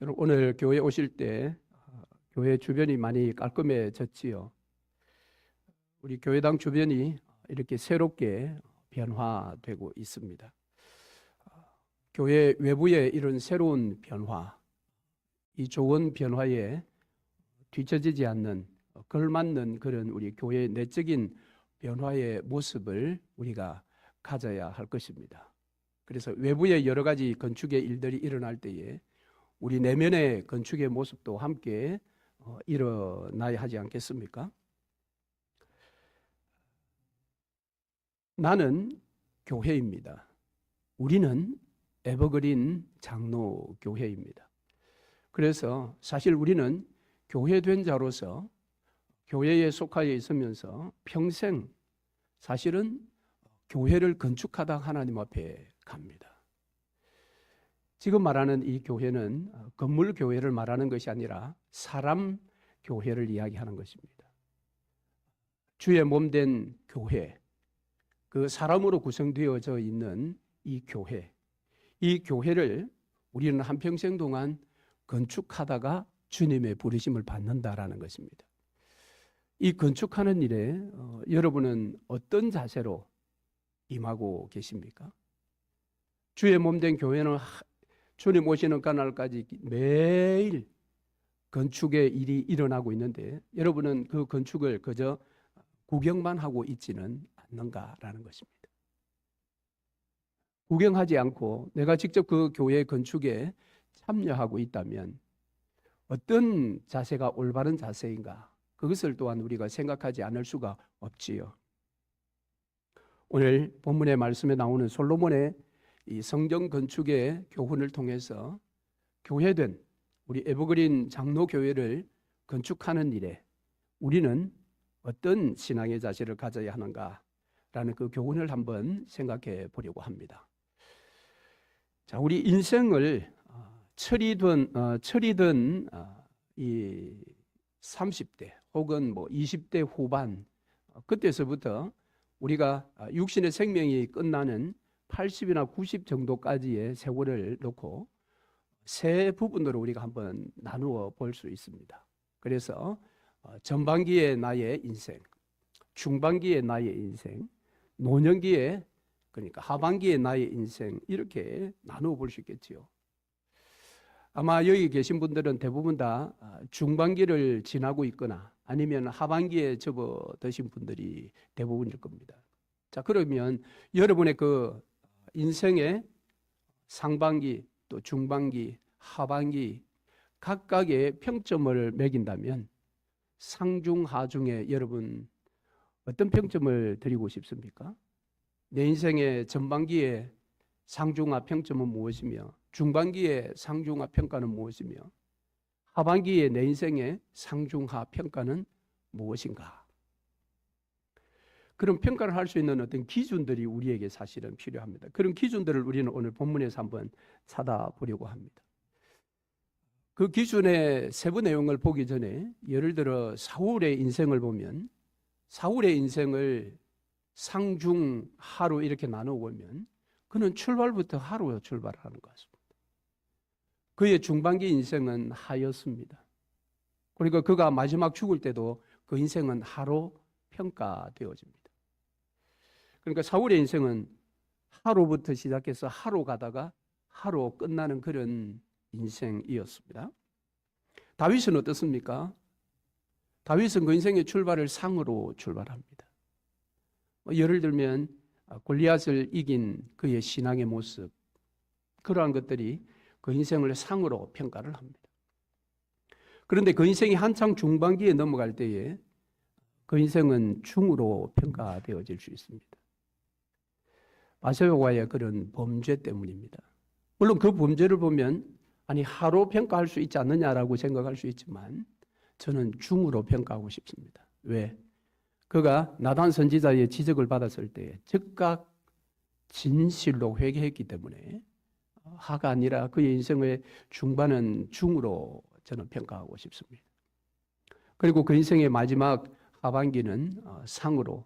여러분, 오늘 교회 오실 때 교회 주변이 많이 깔끔해졌지요. 우리 교회당 주변이 이렇게 새롭게 변화되고 있습니다. 교회 외부의 이런 새로운 변화, 이 좋은 변화에 뒤처지지 않는 걸맞는 그런 우리 교회의 내적인 변화의 모습을 우리가 가져야 할 것입니다. 그래서 외부의 여러 가지 건축의 일들이 일어날 때에 우리 내면의 건축의 모습도 함께 일어나야 하지 않겠습니까? 나는 교회입니다. 우리는 에버그린 장로교회입니다. 그래서 사실 우리는 교회된 자로서 교회에 속하여 있으면서 평생 사실은 교회를 건축하다 하나님 앞에 갑니다. 지금 말하는 이 교회는 건물 교회를 말하는 것이 아니라 사람 교회를 이야기하는 것입니다. 주의 몸된 교회, 그 사람으로 구성되어져 있는 이 교회를 우리는 한평생 동안 건축하다가 주님의 부르심을 받는다라는 것입니다. 이 건축하는 일에 여러분은 어떤 자세로 임하고 계십니까? 주의 몸된 교회는 주님 오시는 그날까지 매일 건축의 일이 일어나고 있는데 여러분은 그 건축을 그저 구경만 하고 있지는 않는가라는 것입니다. 구경하지 않고 내가 직접 그 교회 건축에 참여하고 있다면 어떤 자세가 올바른 자세인가? 그것을 또한 우리가 생각하지 않을 수가 없지요. 오늘 본문의 말씀에 나오는 솔로몬의 이 성전 건축의 교훈을 통해서 교회된 우리 에버그린 장로교회를 건축하는 일에 우리는 어떤 신앙의 자세를 가져야 하는가라는 그 교훈을 한번 생각해 보려고 합니다. 자, 우리 인생을 철이든 이 30대 혹은 20대 후반 그때서부터 우리가 육신의 생명이 끝나는 80이나 90 정도까지의 세월을 놓고 세 부분으로 우리가 한번 나누어 볼 수 있습니다. 그래서 전반기의 나의 인생, 중반기의 나의 인생, 노년기의 그러니까 하반기의 나의 인생 이렇게 나누어 볼 수 있겠지요. 아마 여기 계신 분들은 대부분 다 중반기를 지나고 있거나 아니면 하반기에 접어드신 분들이 대부분일 겁니다. 자, 그러면 여러분의 그 인생의 상반기 또 중반기 하반기 각각의 평점을 매긴다면 상중하중에 여러분 어떤 평점을 드리고 싶습니까? 내 인생의 전반기의 상중하 평점은 무엇이며 중반기의 상중하 평가는 무엇이며 하반기의 내 인생의 상중하 평가는 무엇인가? 그런 평가를 할 수 있는 어떤 기준들이 우리에게 사실은 필요합니다. 그런 기준들을 우리는 오늘 본문에서 한번 찾아보려고 합니다. 그 기준의 세부 내용을 보기 전에 예를 들어 사울의 인생을 보면 사울의 인생을 상중 하로 이렇게 나누어보면 그는 출발부터 하로 출발하는 것 같습니다. 그의 중반기 인생은 하였습니다. 그러니까 그가 마지막 죽을 때도 그 인생은 하로 평가되어집니다. 그러니까 사울의 인생은 하로부터 시작해서 하로 가다가 하로 끝나는 그런 인생이었습니다. 다윗은 어떻습니까? 다윗은 그 인생의 출발을 상으로 출발합니다. 예를 들면 골리앗을 이긴 그의 신앙의 모습, 그러한 것들이 그 인생을 상으로 평가를 합니다. 그런데 그 인생이 한창 중반기에 넘어갈 때에 그 인생은 중으로 평가되어질 수 있습니다. 바세바와의 그런 범죄 때문입니다. 물론 그 범죄를 보면 아니 하로 평가할 수 있지 않느냐라고 생각할 수 있지만 저는 중으로 평가하고 싶습니다. 왜? 그가 나단 선지자의 지적을 받았을 때 즉각 진실로 회개했기 때문에 하가 아니라 그의 인생의 중반은 중으로 저는 평가하고 싶습니다. 그리고 그 인생의 마지막 하반기는 상으로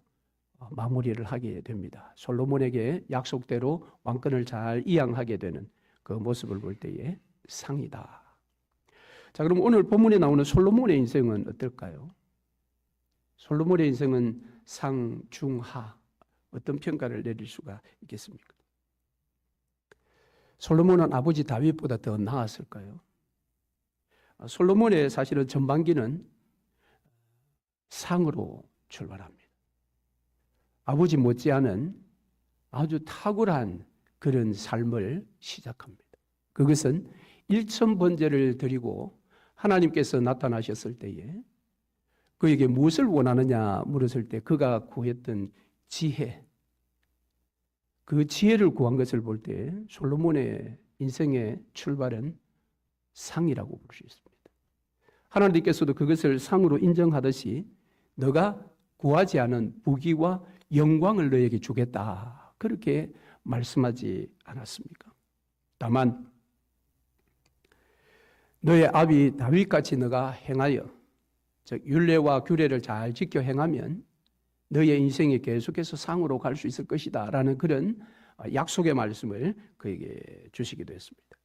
마무리를 하게 됩니다. 솔로몬에게 약속대로 왕권을 잘 이양하게 되는 그 모습을 볼 때에 상이다. 자, 그럼 오늘 본문에 나오는 솔로몬의 인생은 어떨까요? 솔로몬의 인생은 상, 중, 하 어떤 평가를 내릴 수가 있겠습니까? 솔로몬은 아버지 다윗보다 더 나았을까요? 솔로몬의 사실은 전반기는 상으로 출발합니다. 아버지 못지않은 아주 탁월한 그런 삶을 시작합니다. 그것은 일천번제를 드리고 하나님께서 나타나셨을 때에 그에게 무엇을 원하느냐 물었을 때 그가 구했던 지혜, 그 지혜를 구한 것을 볼 때 솔로몬의 인생의 출발은 상이라고 볼 수 있습니다. 하나님께서도 그것을 상으로 인정하듯이 너가 구하지 않은 부귀와 영광을 너에게 주겠다 그렇게 말씀하지 않았습니까? 다만 너의 아비 다윗같이 너가 행하여 즉 율례와 규례를 잘 지켜 행하면 너의 인생이 계속해서 상으로 갈 수 있을 것이다 라는 그런 약속의 말씀을 그에게 주시기도 했습니다.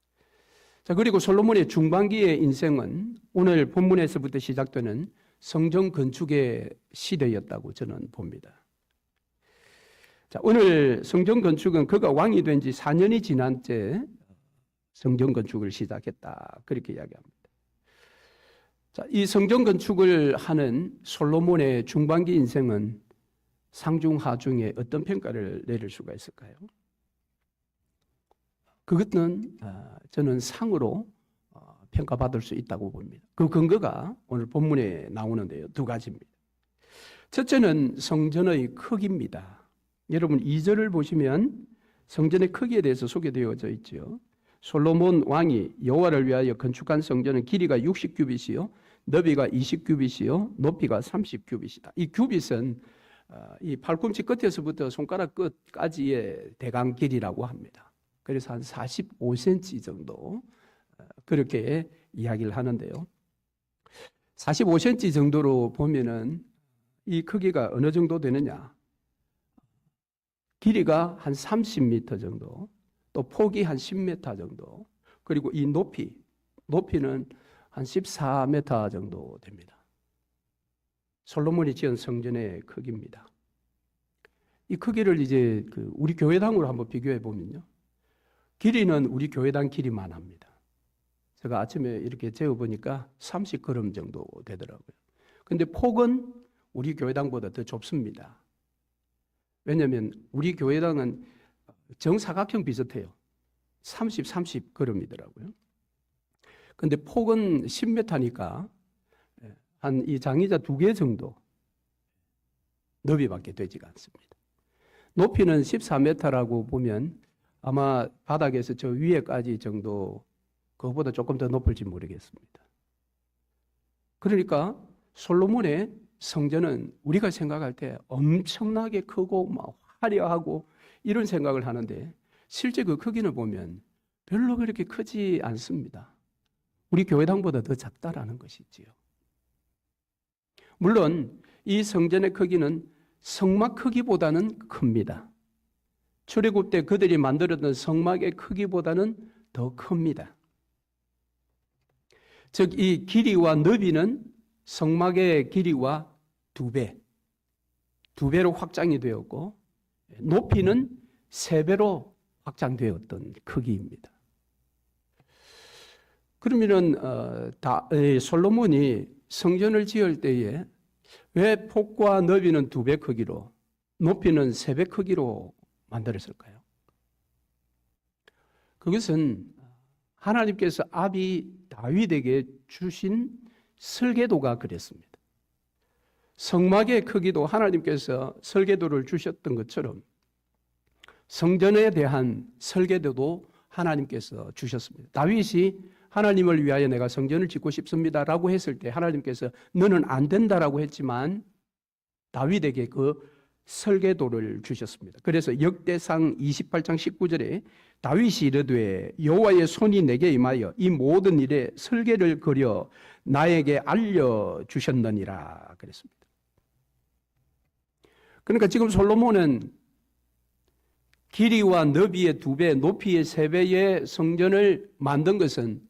자, 그리고 솔로몬의 중반기의 인생은 오늘 본문에서부터 시작되는 성전 건축의 시대였다고 저는 봅니다. 자, 오늘 성전 건축은 그가 왕이 된 지 4년이 지난 때 성전 건축을 시작했다 그렇게 이야기합니다. 자, 이 성전 건축을 하는 솔로몬의 중반기 인생은 상중하중에 어떤 평가를 내릴 수가 있을까요? 그것은 저는 상으로 평가받을 수 있다고 봅니다. 그 근거가 오늘 본문에 나오는데요. 두 가지입니다. 첫째는 성전의 크기입니다. 여러분 2절을 보시면 성전의 크기에 대해서 소개되어져 있죠. 솔로몬 왕이 여호와를 위하여 건축한 성전은 길이가 60규빗이요 너비가 20규빗이요 높이가 30규빗이다. 이 규빗은 이 팔꿈치 끝에서부터 손가락 끝까지의 대강 길이라고 합니다. 그래서 한 45cm 정도 그렇게 이야기를 하는데요. 45cm 정도로 보면은 이 크기가 어느 정도 되느냐? 길이가 한 30m 정도, 또 폭이 한 10m 정도, 그리고 이 높이는 한 14m 정도 됩니다. 솔로몬이 지은 성전의 크기입니다. 이 크기를 이제 우리 교회당으로 한번 비교해 보면요. 길이는 우리 교회당 길이만 합니다. 제가 아침에 이렇게 재어보니까 30걸음 정도 되더라고요. 근데 폭은 우리 교회당보다 더 좁습니다. 왜냐하면 우리 교회당은 정사각형 비슷해요. 30걸음이더라고요. 근데 폭은 10m니까 한 이 장의자 2개 정도 너비밖에 되지가 않습니다. 높이는 14m라고 보면 아마 바닥에서 저 위에까지 정도, 그거보다 조금 더 높을지 모르겠습니다. 그러니까 솔로몬의 성전은 우리가 생각할 때 엄청나게 크고 막 화려하고 이런 생각을 하는데 실제 그 크기를 보면 별로 그렇게 크지 않습니다. 우리 교회당보다 더 작다라는 것이지요. 물론 이 성전의 크기는 성막 크기보다는 큽니다. 출애굽 때 그들이 만들었던 성막의 크기보다는 더 큽니다. 즉 이 길이와 너비는 성막의 길이와 2배로 확장이 되었고 높이는 3배로 확장되었던 크기입니다. 그러면은 솔로몬이 성전을 지을 때에 왜 폭과 너비는 2배 크기로 높이는 3배 크기로 만들었을까요? 그것은 하나님께서 아비 다윗에게 주신 설계도가 그랬습니다. 성막의 크기도 하나님께서 설계도를 주셨던 것처럼 성전에 대한 설계도도 하나님께서 주셨습니다. 다윗이 하나님을 위하여 내가 성전을 짓고 싶습니다라고 했을 때 하나님께서 너는 안 된다라고 했지만 다윗에게 그 설계도를 주셨습니다. 그래서 역대상 28장 19절에 다윗이 이르되 여호와의 손이 내게 임하여 이 모든 일에 설계를 그려 나에게 알려주셨느니라 그랬습니다. 그러니까 지금 솔로몬은 길이와 너비의 2배, 높이의 3배의 성전을 만든 것은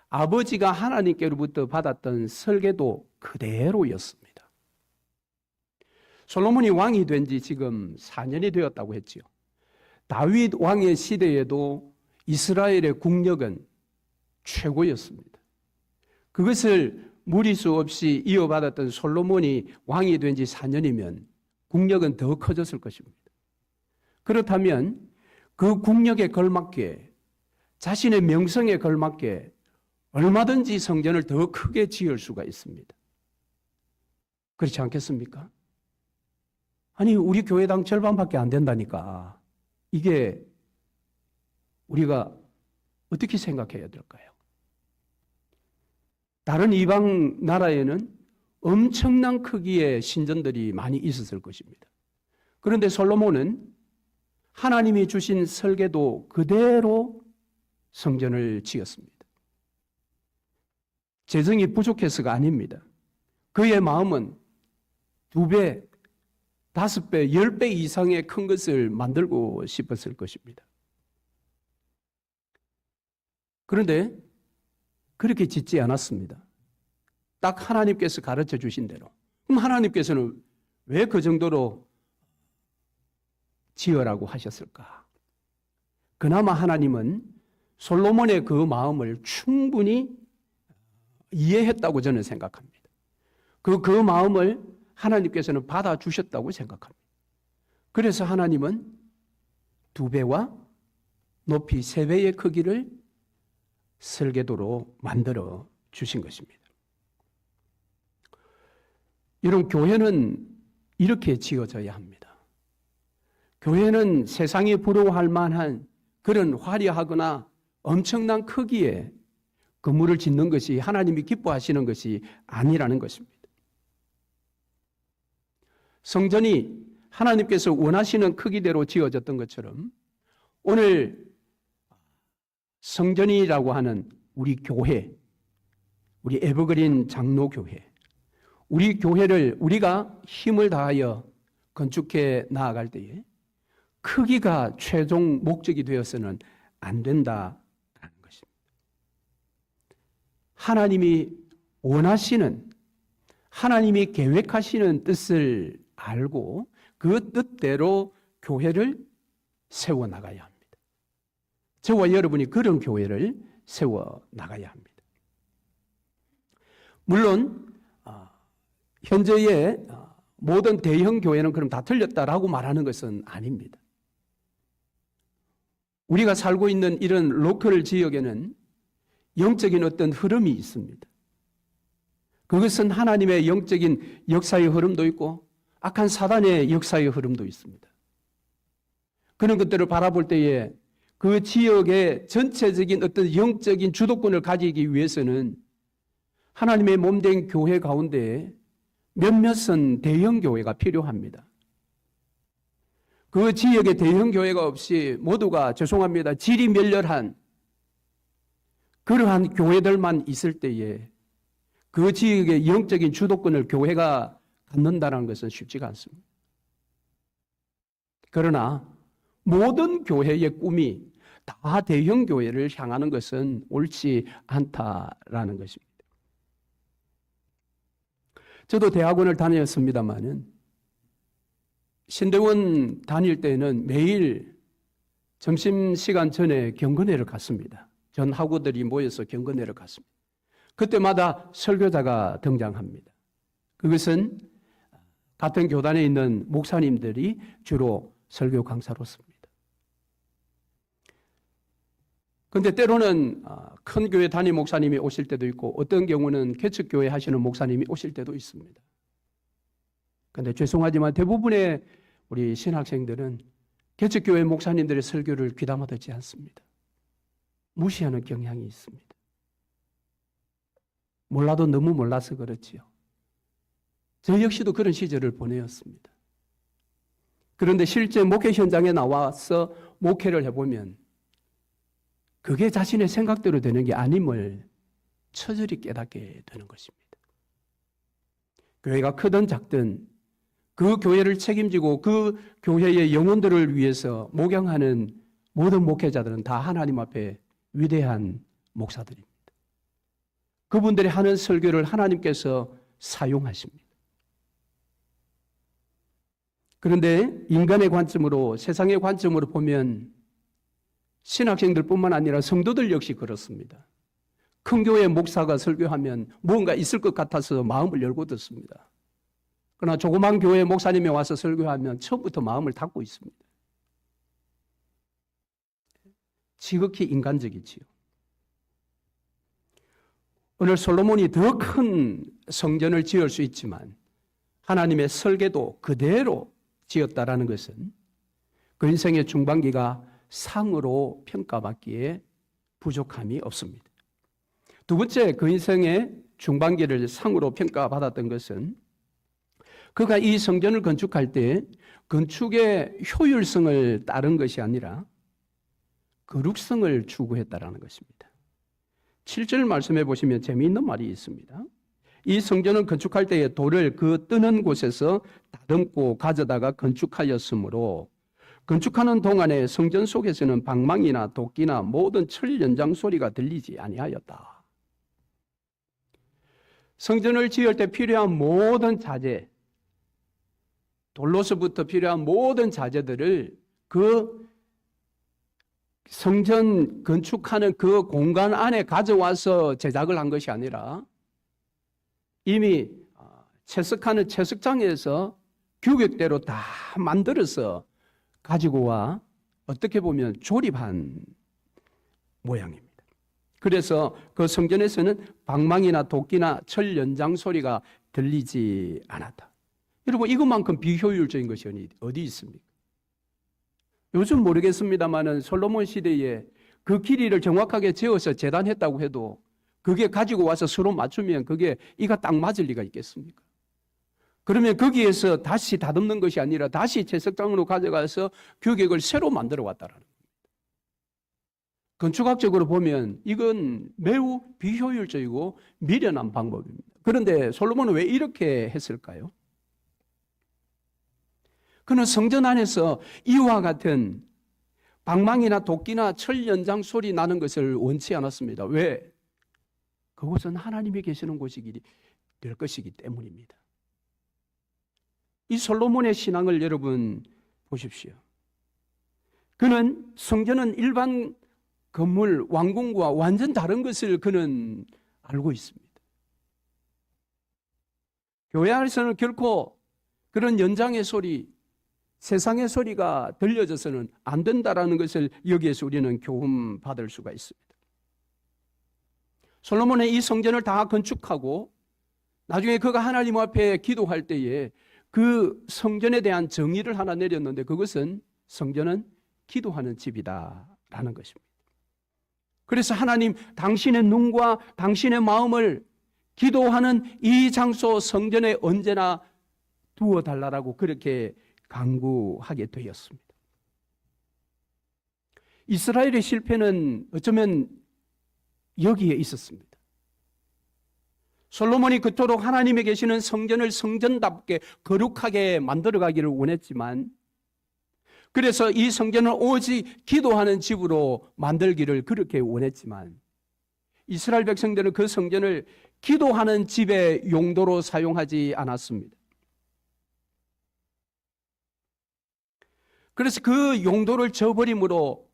아버지가 하나님께로부터 받았던 설계도 그대로였습니다. 솔로몬이 왕이 된 지 지금 4년이 되었다고 했지요. 다윗 왕의 시대에도 이스라엘의 국력은 최고였습니다. 그것을 무리수 없이 이어받았던 솔로몬이 왕이 된 지 4년이면 국력은 더 커졌을 것입니다. 그렇다면 그 국력에 걸맞게 자신의 명성에 걸맞게 얼마든지 성전을 더 크게 지을 수가 있습니다. 그렇지 않겠습니까? 아니, 우리 교회당 절반밖에 안 된다니까. 이게 우리가 어떻게 생각해야 될까요? 다른 이방 나라에는 엄청난 크기의 신전들이 많이 있었을 것입니다. 그런데 솔로몬은 하나님이 주신 설계도 그대로 성전을 지었습니다. 재정이 부족해서가 아닙니다. 그의 마음은 2배, 5배, 10배 이상의 큰 것을 만들고 싶었을 것입니다. 그런데 그렇게 짓지 않았습니다. 딱 하나님께서 가르쳐 주신 대로. 그럼 하나님께서는 왜 그 정도로 지으라고 하셨을까? 그나마 하나님은 솔로몬의 그 마음을 충분히 이해했다고 저는 생각합니다. 그 마음을 하나님께서는 받아주셨다고 생각합니다. 그래서 하나님은 2배와 높이 3배의 크기를 설계도로 만들어 주신 것입니다. 이런 교회는 이렇게 지어져야 합니다. 교회는 세상이 부러워할 만한 그런 화려하거나 엄청난 크기의 건물을 짓는 것이 하나님이 기뻐하시는 것이 아니라는 것입니다. 성전이 하나님께서 원하시는 크기대로 지어졌던 것처럼 오늘 성전이라고 하는 우리 교회, 우리 에버그린 장로교회, 우리 교회를 우리가 힘을 다하여 건축해 나아갈 때에 크기가 최종 목적이 되어서는 안 된다라는 것입니다. 하나님이 원하시는, 하나님이 계획하시는 뜻을 알고 그 뜻대로 교회를 세워나가야 합니다. 저와 여러분이 그런 교회를 세워나가야 합니다. 물론 현재의 모든 대형 교회는 그럼 다 틀렸다라고 말하는 것은 아닙니다. 우리가 살고 있는 이런 로컬 지역에는 영적인 어떤 흐름이 있습니다. 그것은 하나님의 영적인 역사의 흐름도 있고 악한 사단의 역사의 흐름도 있습니다. 그런 것들을 바라볼 때에 그 지역의 전체적인 어떤 영적인 주도권을 가지기 위해서는 하나님의 몸된 교회 가운데 몇몇은 대형 교회가 필요합니다. 그 지역에 대형 교회가 없이 모두가 죄송합니다. 질이 멸렬한 그러한 교회들만 있을 때에 그 지역의 영적인 주도권을 교회가 갖는다는 것은 쉽지가 않습니다. 그러나 모든 교회의 꿈이 다 대형 교회를 향하는 것은 옳지 않다라는 것입니다. 저도 대학원을 다녔습니다마는 신대원 다닐 때는 매일 점심시간 전에 경건회를 갔습니다. 전 학우들이 모여서 경건회를 갔습니다. 그때마다 설교자가 등장합니다. 그것은 같은 교단에 있는 목사님들이 주로 설교 강사로 씁니다. 그런데 때로는 큰 교회 단임 목사님이 오실 때도 있고 어떤 경우는 개척교회 하시는 목사님이 오실 때도 있습니다. 그런데 죄송하지만 대부분의 우리 신학생들은 개척교회 목사님들의 설교를 귀담아 듣지 않습니다. 무시하는 경향이 있습니다. 몰라도 너무 몰라서 그렇지요. 저 역시도 그런 시절을 보내었습니다. 그런데 실제 목회 현장에 나와서 목회를 해보면 그게 자신의 생각대로 되는 게 아님을 처절히 깨닫게 되는 것입니다. 교회가 크든 작든 그 교회를 책임지고 그 교회의 영혼들을 위해서 목양하는 모든 목회자들은 다 하나님 앞에 위대한 목사들입니다. 그분들이 하는 설교를 하나님께서 사용하십니다. 그런데 인간의 관점으로, 세상의 관점으로 보면 신학생들뿐만 아니라 성도들 역시 그렇습니다. 큰 교회 목사가 설교하면 뭔가 있을 것 같아서 마음을 열고 듣습니다. 그러나 조그만 교회 목사님이 와서 설교하면 처음부터 마음을 닫고 있습니다. 지극히 인간적이지요. 오늘 솔로몬이 더 큰 성전을 지을 수 있지만 하나님의 설계도 그대로 지었다라는 것은 그 인생의 중반기가 상으로 평가받기에 부족함이 없습니다. 두 번째, 그 인생의 중반기를 상으로 평가받았던 것은 그가 이 성전을 건축할 때 건축의 효율성을 따른 것이 아니라 거룩성을 추구했다라는 것입니다. 7절 말씀해 보시면 재미있는 말이 있습니다. 이 성전을 건축할 때에 돌을 그 뜨는 곳에서 다듬고 가져다가 건축하였으므로 건축하는 동안에 성전 속에서는 방망이나 도끼나 모든 철 연장 소리가 들리지 아니하였다. 성전을 지을 때 필요한 모든 자재, 돌로서부터 필요한 모든 자재들을 그 성전 건축하는 그 공간 안에 가져와서 제작을 한 것이 아니라 이미 채석하는 채석장에서 규격대로 다 만들어서 가지고 와 어떻게 보면 조립한 모양입니다. 그래서 그 성전에서는 방망이나 도끼나 철 연장 소리가 들리지 않았다. 여러분, 이것만큼 비효율적인 것이 어디 있습니까? 요즘 모르겠습니다만은 솔로몬 시대에 그 길이를 정확하게 재어서 재단했다고 해도 그게 가지고 와서 서로 맞추면 그게 이가 딱 맞을 리가 있겠습니까? 그러면 거기에서 다시 다듬는 것이 아니라 다시 채석장으로 가져가서 규격을 새로 만들어 왔다라는 겁니다. 건축학적으로 보면 이건 매우 비효율적이고 미련한 방법입니다. 그런데 솔로몬은 왜 이렇게 했을까요? 그는 성전 안에서 이와 같은 방망이나 도끼나 철 연장 소리 나는 것을 원치 않았습니다. 왜? 그곳은 하나님이 계시는 곳이기 될 것이기 때문입니다. 이 솔로몬의 신앙을 여러분 보십시오. 그는 성전은 일반 건물, 왕궁과 완전 다른 것을 그는 알고 있습니다. 교회 안에서는 결코 그런 연장의 소리, 세상의 소리가 들려져서는 안 된다라는 것을 여기에서 우리는 교훈 받을 수가 있습니다. 솔로몬은 이 성전을 다 건축하고 나중에 그가 하나님 앞에 기도할 때에 그 성전에 대한 정의를 하나 내렸는데 그것은 성전은 기도하는 집이다라는 것입니다. 그래서 하나님, 당신의 눈과 당신의 마음을 기도하는 이 장소 성전에 언제나 두어달라고 그렇게 강구하게 되었습니다. 이스라엘의 실패는 어쩌면 여기에 있었습니다. 솔로몬이 그토록 하나님이 계시는 성전을 성전답게 거룩하게 만들어가기를 원했지만, 그래서 이 성전을 오직 기도하는 집으로 만들기를 그렇게 원했지만, 이스라엘 백성들은 그 성전을 기도하는 집의 용도로 사용하지 않았습니다. 그래서 그 용도를 저버림으로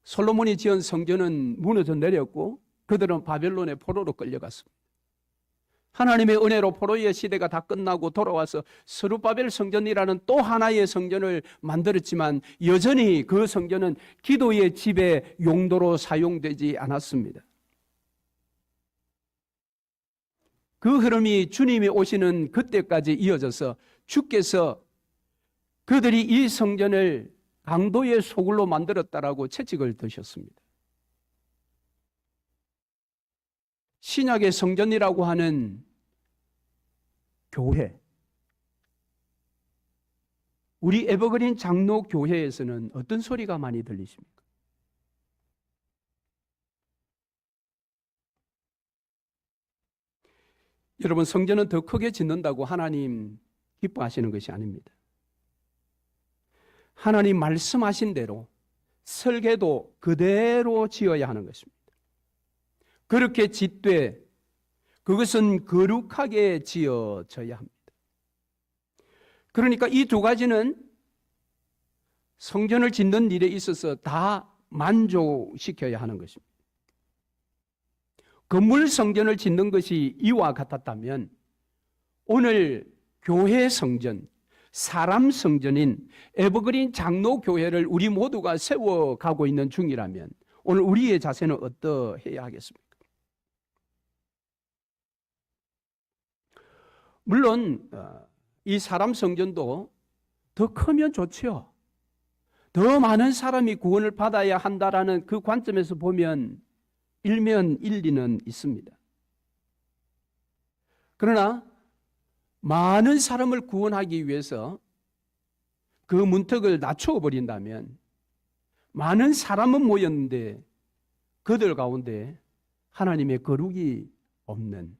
솔로몬이 지은 성전은 무너져 내렸고 그들은 바벨론의 포로로 끌려갔습니다. 하나님의 은혜로 포로의 시대가 다 끝나고 돌아와서 스룹바벨 성전이라는 또 하나의 성전을 만들었지만 여전히 그 성전은 기도의 집의 용도로 사용되지 않았습니다. 그 흐름이 주님이 오시는 그때까지 이어져서 주께서 그들이 이 성전을 강도의 소굴로 만들었다라고 채찍을 드셨습니다. 신약의 성전이라고 하는 교회, 우리 에버그린 장로 교회에서는 어떤 소리가 많이 들리십니까? 여러분, 성전은 더 크게 짓는다고 하나님 기뻐하시는 것이 아닙니다. 하나님 말씀하신 대로 설계도 그대로 지어야 하는 것입니다. 그렇게 짓되 그것은 거룩하게 지어져야 합니다. 그러니까 이 두 가지는 성전을 짓는 일에 있어서 다 만족시켜야 하는 것입니다. 건물 성전을 짓는 것이 이와 같았다면 오늘 교회 성전, 사람 성전인 에버그린 장로교회를 우리 모두가 세워가고 있는 중이라면 오늘 우리의 자세는 어떠해야 하겠습니까? 물론 이 사람 성전도 더 크면 좋죠. 더 많은 사람이 구원을 받아야 한다라는 그 관점에서 보면 일면 일리는 있습니다. 그러나 많은 사람을 구원하기 위해서 그 문턱을 낮추어 버린다면 많은 사람은 모였는데 그들 가운데 하나님의 거룩이 없는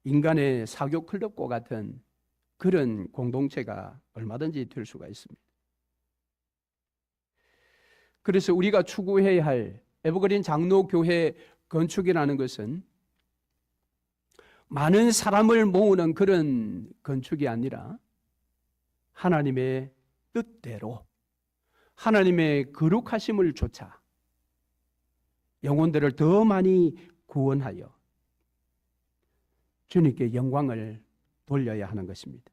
인간의 사교 클럽과 같은 그런 공동체가 얼마든지 될 수가 있습니다. 그래서 우리가 추구해야 할 에버그린 장로교회 건축이라는 것은 많은 사람을 모으는 그런 건축이 아니라 하나님의 뜻대로 하나님의 거룩하심을 쫓아 영혼들을 더 많이 구원하여 주님께 영광을 돌려야 하는 것입니다.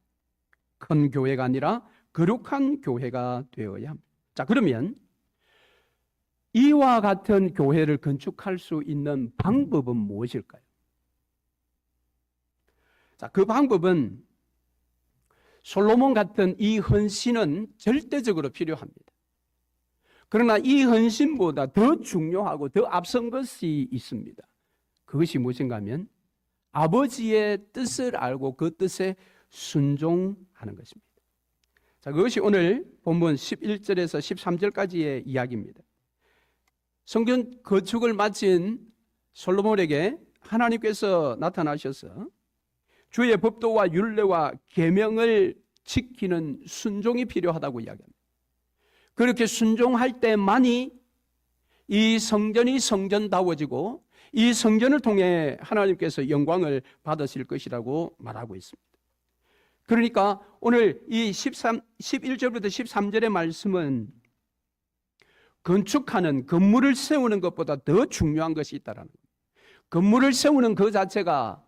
큰 교회가 아니라 거룩한 교회가 되어야 합니다. 자, 그러면 이와 같은 교회를 건축할 수 있는 방법은 무엇일까요? 자, 그 방법은 솔로몬 같은 이 헌신은 절대적으로 필요합니다. 그러나 이 헌신보다 더 중요하고 더 앞선 것이 있습니다. 그것이 무엇인가 하면 아버지의 뜻을 알고 그 뜻에 순종하는 것입니다. 자, 그것이 오늘 본문 11절에서 13절까지의 이야기입니다. 성전 건축을 마친 솔로몬에게 하나님께서 나타나셔서 주의 법도와 율례와 계명을 지키는 순종이 필요하다고 이야기합니다. 그렇게 순종할 때만이 이 성전이 성전다워지고 이 성전을 통해 하나님께서 영광을 받으실 것이라고 말하고 있습니다. 그러니까 오늘 이 11절부터 13절의 말씀은 건축하는 건물을 세우는 것보다 더 중요한 것이 있다라는 겁니다. 건물을 세우는 그 자체가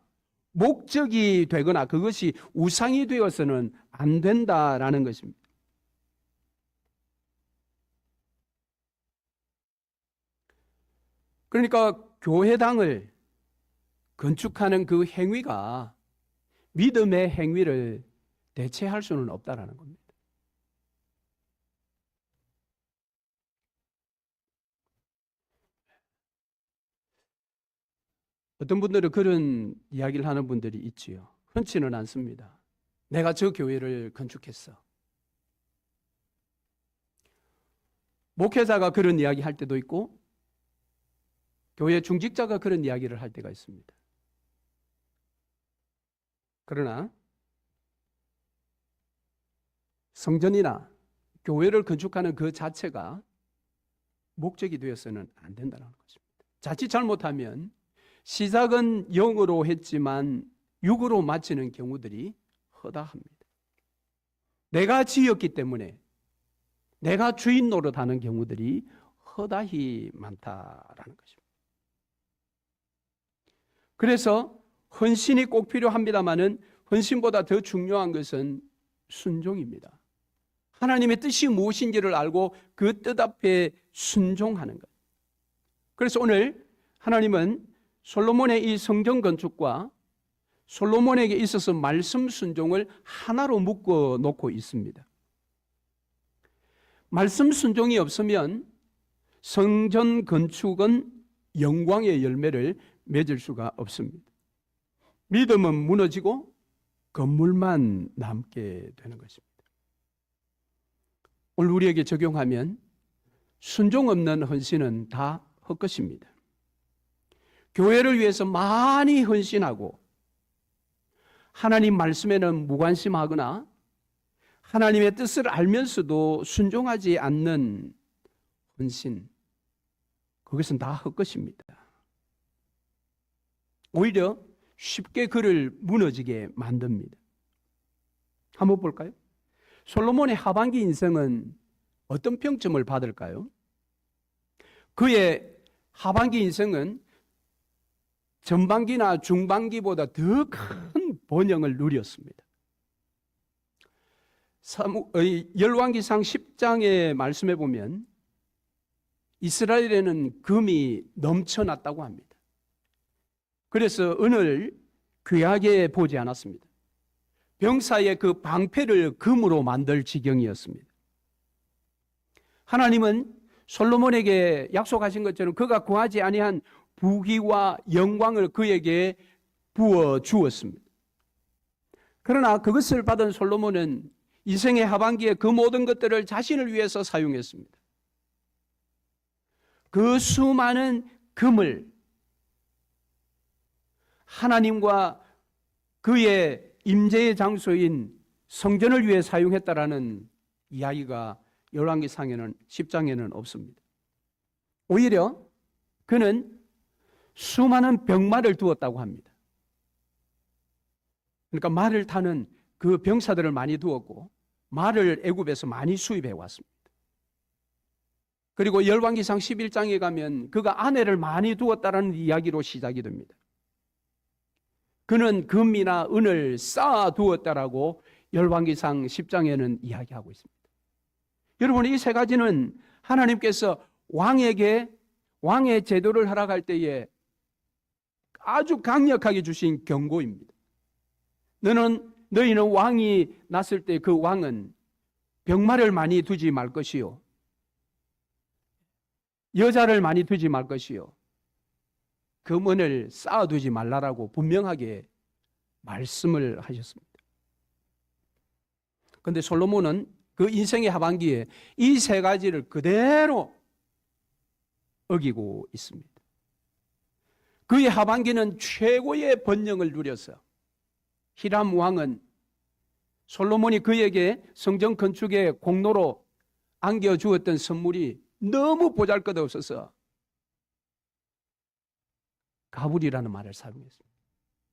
목적이 되거나 그것이 우상이 되어서는 안 된다라는 것입니다. 그러니까 교회당을 건축하는 그 행위가 믿음의 행위를 대체할 수는 없다라는 겁니다. 어떤 분들은 그런 이야기를 하는 분들이 있지요. 흔치는 않습니다. 내가 저 교회를 건축했어. 목회자가 그런 이야기 할 때도 있고 교회 중직자가 그런 이야기를 할 때가 있습니다. 그러나 성전이나 교회를 건축하는 그 자체가 목적이 되어서는 안 된다는 것입니다. 자칫 잘못하면 시작은 영으로 했지만 육으로 마치는 경우들이 허다합니다. 내가 지었기 때문에 내가 주인 노릇하는 경우들이 허다히 많다라는 것입니다. 그래서 헌신이 꼭 필요합니다마는 헌신보다 더 중요한 것은 순종입니다. 하나님의 뜻이 무엇인지를 알고 그 뜻 앞에 순종하는 것. 그래서 오늘 하나님은 솔로몬의 이 성전 건축과 솔로몬에게 있어서 말씀 순종을 하나로 묶어 놓고 있습니다. 말씀 순종이 없으면 성전 건축은 영광의 열매를 맺을 수가 없습니다. 믿음은 무너지고 건물만 남게 되는 것입니다. 오늘 우리에게 적용하면 순종 없는 헌신은 다 헛것입니다. 교회를 위해서 많이 헌신하고 하나님 말씀에는 무관심하거나 하나님의 뜻을 알면서도 순종하지 않는 헌신, 그것은 다 헛것입니다. 오히려 쉽게 그를 무너지게 만듭니다. 한번 볼까요? 솔로몬의 하반기 인생은 어떤 평점을 받을까요? 그의 하반기 인생은 전반기나 중반기보다 더 큰 번영을 누렸습니다. 열왕기상 10장의 말씀에 보면 이스라엘에는 금이 넘쳐났다고 합니다. 그래서 은을 귀하게 보지 않았습니다. 병사의 그 방패를 금으로 만들 지경이었습니다. 하나님은 솔로몬에게 약속하신 것처럼 그가 구하지 아니한 부귀와 영광을 그에게 부어 주었습니다. 그러나 그것을 받은 솔로몬은 인생의 하반기에 그 모든 것들을 자신을 위해서 사용했습니다. 그 수많은 금을 하나님과 그의 임재의 장소인 성전을 위해 사용했다라는 이야기가 열왕기상에는 10장에는 없습니다. 오히려 그는 수많은 병마를 두었다고 합니다. 그러니까 말을 타는 그 병사들을 많이 두었고 말을 애굽에서 많이 수입해 왔습니다. 그리고 열왕기상 11장에 가면 그가 아내를 많이 두었다라는 이야기로 시작이 됩니다. 그는 금이나 은을 쌓아 두었다라고 열왕기상 10장에는 이야기하고 있습니다. 여러분, 이 세 가지는 하나님께서 왕에게 왕의 제도를 허락할 때에 아주 강력하게 주신 경고입니다. 너희는 왕이 났을 때 그 왕은 병마를 많이 두지 말 것이요, 여자를 많이 두지 말 것이요, 금은을 쌓아두지 말라라고 분명하게 말씀을 하셨습니다. 그런데 솔로몬은 그 인생의 하반기에 이 세 가지를 그대로 어기고 있습니다. 그의 하반기는 최고의 번영을 누려서 히람 왕은 솔로몬이 그에게 성전 건축의 공로로 안겨주었던 선물이 너무 보잘것없어서 가불이라는 말을 사용했습니다.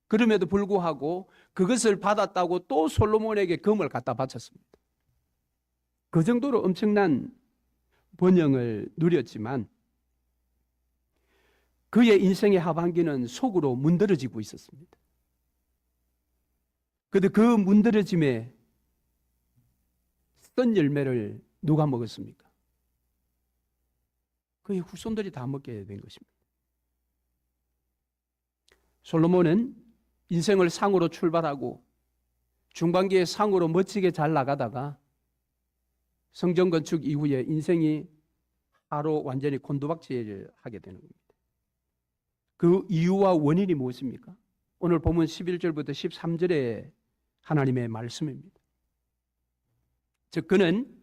그럼에도 불구하고 그것을 받았다고 또 솔로몬에게 금을 갖다 바쳤습니다. 그 정도로 엄청난 번영을 누렸지만 그의 인생의 하반기는 속으로 문드러지고 있었습니다. 그런데 그 문드러짐에 쓴 열매를 누가 먹었습니까? 그의 후손들이 다 먹게 된 것입니다. 솔로몬은 인생을 상으로 출발하고 중반기에 상으로 멋지게 잘 나가다가 성전 건축 이후에 인생이 하루 완전히 곤두박질을 하게 되는 겁니다. 그 이유와 원인이 무엇입니까? 오늘 본문 11절부터 13절의 하나님의 말씀입니다. 즉 그는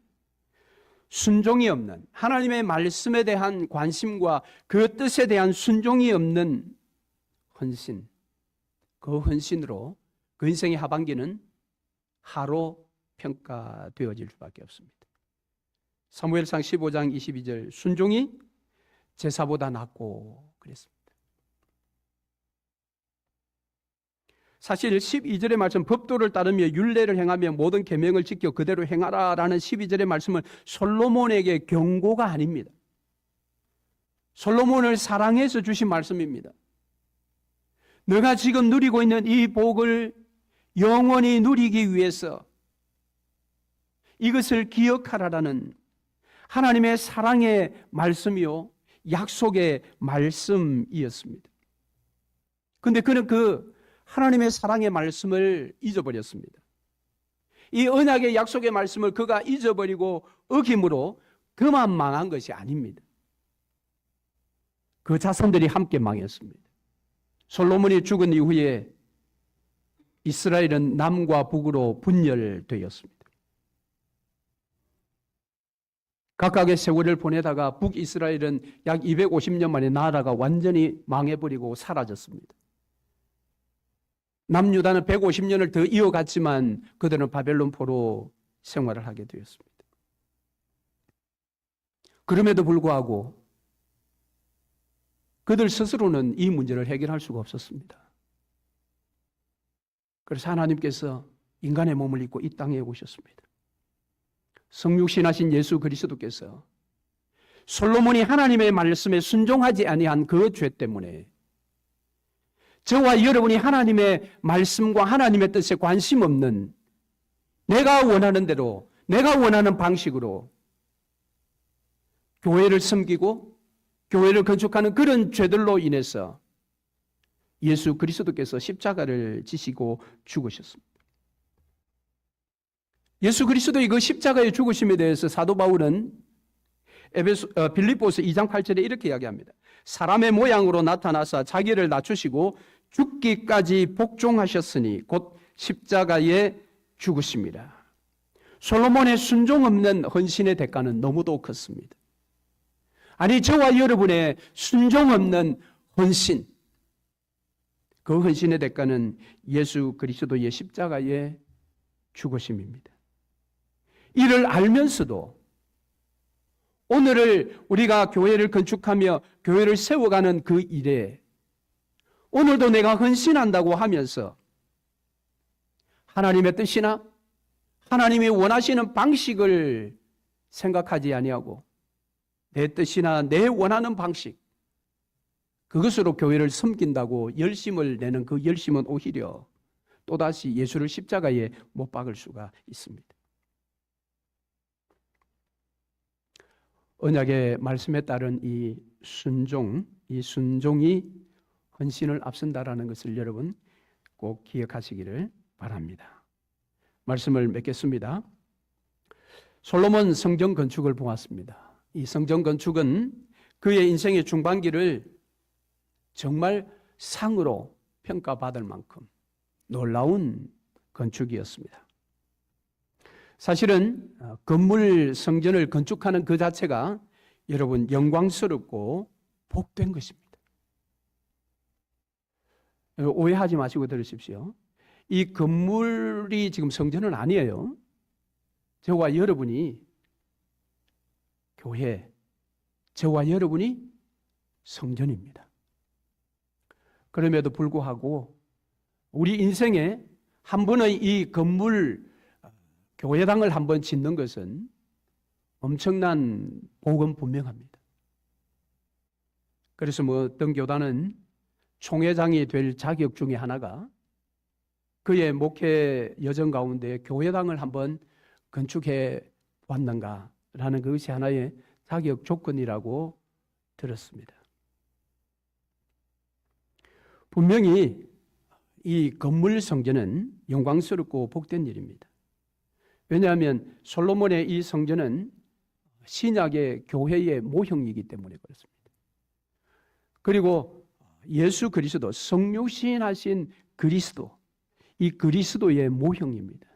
순종이 없는, 하나님의 말씀에 대한 관심과 그 뜻에 대한 순종이 없는 헌신, 그 헌신으로 그 인생의 하반기는 하로 평가되어질 수밖에 없습니다. 사무엘상 15장 22절, 순종이 제사보다 낫고 그랬습니다. 사실 12절의 말씀, 법도를 따르며 율례를 행하며 모든 계명을 지켜 그대로 행하라라는 12절의 말씀은 솔로몬에게 경고가 아닙니다. 솔로몬을 사랑해서 주신 말씀입니다. 너가 지금 누리고 있는 이 복을 영원히 누리기 위해서 이것을 기억하라라는 하나님의 사랑의 말씀이요, 약속의 말씀이었습니다. 그런데 그는 그 하나님의 사랑의 말씀을 잊어버렸습니다. 이 언약의 약속의 말씀을 그가 잊어버리고 어김으로 그만 망한 것이 아닙니다. 그 자손들이 함께 망했습니다. 솔로몬이 죽은 이후에 이스라엘은 남과 북으로 분열되었습니다. 각각의 세월을 보내다가 북이스라엘은 약 250년 만에 나라가 완전히 망해버리고 사라졌습니다. 남유다는 150년을 더 이어갔지만 그들은 바벨론포로 생활을 하게 되었습니다. 그럼에도 불구하고 그들 스스로는 이 문제를 해결할 수가 없었습니다. 그래서 하나님께서 인간의 몸을 입고 이 땅에 오셨습니다. 성육신하신 예수 그리스도께서 솔로몬이 하나님의 말씀에 순종하지 아니한 그 죄 때문에 저와 여러분이 하나님의 말씀과 하나님의 뜻에 관심 없는 내가 원하는 대로, 내가 원하는 방식으로 교회를 섬기고 교회를 건축하는 그런 죄들로 인해서 예수 그리스도께서 십자가를 지시고 죽으셨습니다. 예수 그리스도의 그 십자가의 죽으심에 대해서 사도 바울은 빌립보서 2장 8절에 이렇게 이야기합니다. 사람의 모양으로 나타나사 자기를 낮추시고 죽기까지 복종하셨으니 곧 십자가에 죽으십니다. 솔로몬의 순종 없는 헌신의 대가는 너무도 컸습니다. 아니, 저와 여러분의 순종 없는 헌신, 그 헌신의 대가는 예수 그리스도의 십자가의 죽으심입니다. 이를 알면서도 오늘을 우리가 교회를 건축하며 교회를 세워가는 그 일에 오늘도 내가 헌신한다고 하면서 하나님의 뜻이나 하나님이 원하시는 방식을 생각하지 아니하고 내 뜻이나 내 원하는 방식, 그것으로 교회를 섬긴다고 열심을 내는 그 열심은 오히려 또다시 예수를 십자가에 못 박을 수가 있습니다. 언약의 말씀에 따른 이 순종이 헌신을 앞선다라는 것을 여러분 꼭 기억하시기를 바랍니다. 말씀을 맺겠습니다. 솔로몬 성전 건축을 보았습니다. 이 성전 건축은 그의 인생의 중반기를 정말 상으로 평가받을 만큼 놀라운 건축이었습니다. 사실은 건물 성전을 건축하는 그 자체가 여러분 영광스럽고 복된 것입니다. 오해하지 마시고 들으십시오. 이 건물이 지금 성전은 아니에요. 저와 여러분이 교회, 저와 여러분이 성전입니다. 그럼에도 불구하고 우리 인생에 한 번의 이 건물 교회당을 한번 짓는 것은 엄청난 복은 분명합니다. 그래서 어떤 교단은 총회장이 될 자격 중에 하나가 그의 목회 여정 가운데 교회당을 한번 건축해 왔는가라는 그것이 하나의 자격 조건이라고 들었습니다. 분명히 이 건물 성전은 영광스럽고 복된 일입니다. 왜냐하면 솔로몬의 이 성전은 신약의 교회의 모형이기 때문에 그렇습니다. 그리고 예수 그리스도, 성육신하신 그리스도, 이 그리스도의 모형입니다.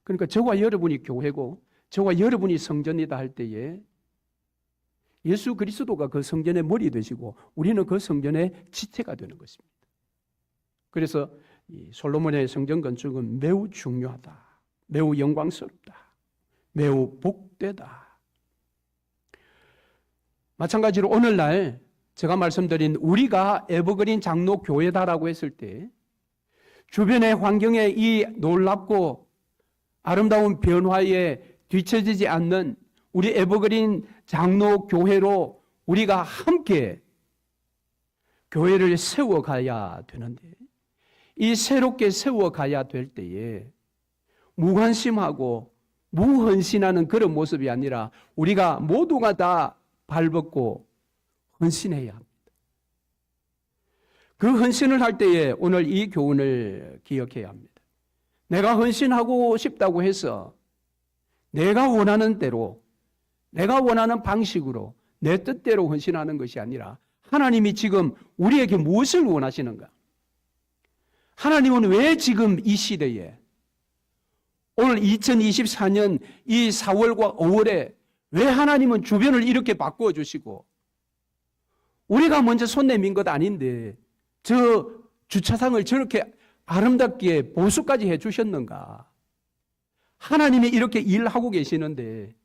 그러니까 저와 여러분이 교회고 저와 여러분이 성전이다 할 때에 예수 그리스도가 그 성전의 머리 되시고 우리는 그 성전의 지체가 되는 것입니다. 그래서 이 솔로몬의 성전 건축은 매우 중요하다, 매우 영광스럽다, 매우 복되다. 마찬가지로 오늘날 제가 말씀드린 우리가 에버그린 장로 교회다라고 했을 때 주변의 환경에 이 놀랍고 아름다운 변화에 뒤처지지 않는 우리 에버그린 장로 교회로 우리가 함께 교회를 세워가야 되는데, 이 새롭게 세워가야 될 때에 무관심하고 무헌신하는 그런 모습이 아니라 우리가 모두가 다 발벗고 헌신해야 합니다. 그 헌신을 할 때에 오늘 이 교훈을 기억해야 합니다. 내가 헌신하고 싶다고 해서 내가 원하는 대로, 내가 원하는 방식으로 내 뜻대로 헌신하는 것이 아니라 하나님이 지금 우리에게 무엇을 원하시는가? 하나님은 왜 지금 이 시대에 오늘 2024년 이 4월과 5월에 왜 하나님은 주변을 이렇게 바꾸어 주시고 우리가 먼저 손 내민 것 아닌데 저 주차장을 저렇게 아름답게 보수까지 해 주셨는가? 하나님이 이렇게 일하고 계시는데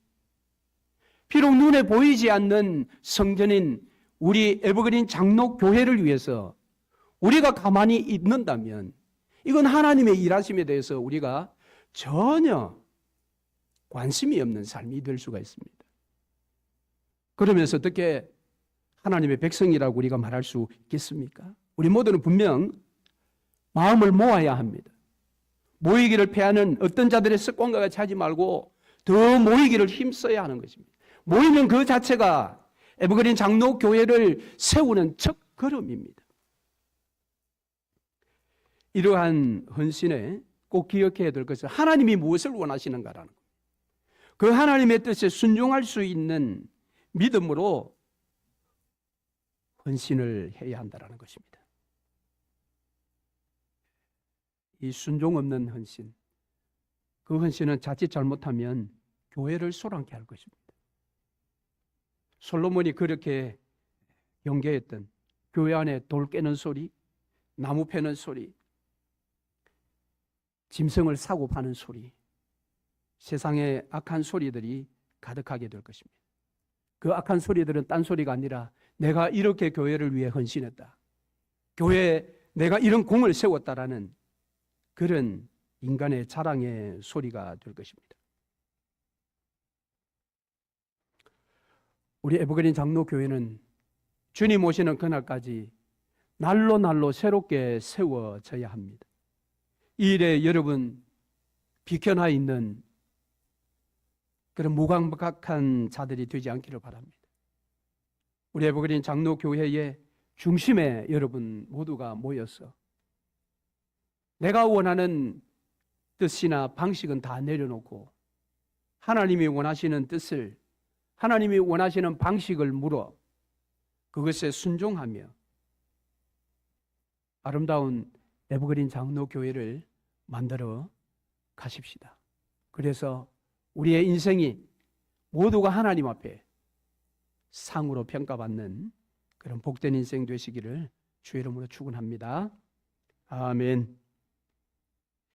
비록 눈에 보이지 않는 성전인 우리 에버그린 장로 교회를 위해서 우리가 가만히 있는다면 이건 하나님의 일하심에 대해서 우리가 전혀 관심이 없는 삶이 될 수가 있습니다. 그러면서 어떻게 하나님의 백성이라고 우리가 말할 수 있겠습니까? 우리 모두는 분명 마음을 모아야 합니다. 모이기를 패하는 어떤 자들의 습관과 같이 하지 말고 더 모이기를 힘써야 하는 것입니다. 모이는 그 자체가 에버그린 장로교회를 세우는 첫 걸음입니다. 이러한 헌신에 꼭 기억해야 될 것은 하나님이 무엇을 원하시는가라는 겁니다. 그 하나님의 뜻에 순종할 수 있는 믿음으로 헌신을 해야 한다는 것입니다. 이 순종 없는 헌신, 그 헌신은 자칫 잘못하면 교회를 소란케 할 것입니다. 솔로몬이 그렇게 경계했던 교회 안에 돌 깨는 소리, 나무 패는 소리, 짐승을 사고 파는 소리, 세상의 악한 소리들이 가득하게 될 것입니다. 그 악한 소리들은 딴 소리가 아니라 내가 이렇게 교회를 위해 헌신했다, 교회에 내가 이런 공을 세웠다라는 그런 인간의 자랑의 소리가 될 것입니다. 우리 에버그린 장로교회는 주님 오시는 그날까지 날로 새롭게 세워져야 합니다. 이 일에 여러분 비켜나 있는 그런 무감각한 자들이 되지 않기를 바랍니다. 우리 에버그린 장로교회의 중심에 여러분 모두가 모여서 내가 원하는 뜻이나 방식은 다 내려놓고 하나님이 원하시는 뜻을, 하나님이 원하시는 방식을 물어 그것에 순종하며 아름다운 에버그린 장로교회를 만들어 가십시다. 그래서 우리의 인생이 모두가 하나님 앞에 상으로 평가받는 그런 복된 인생 되시기를 주의 이름으로 축원합니다. 아멘.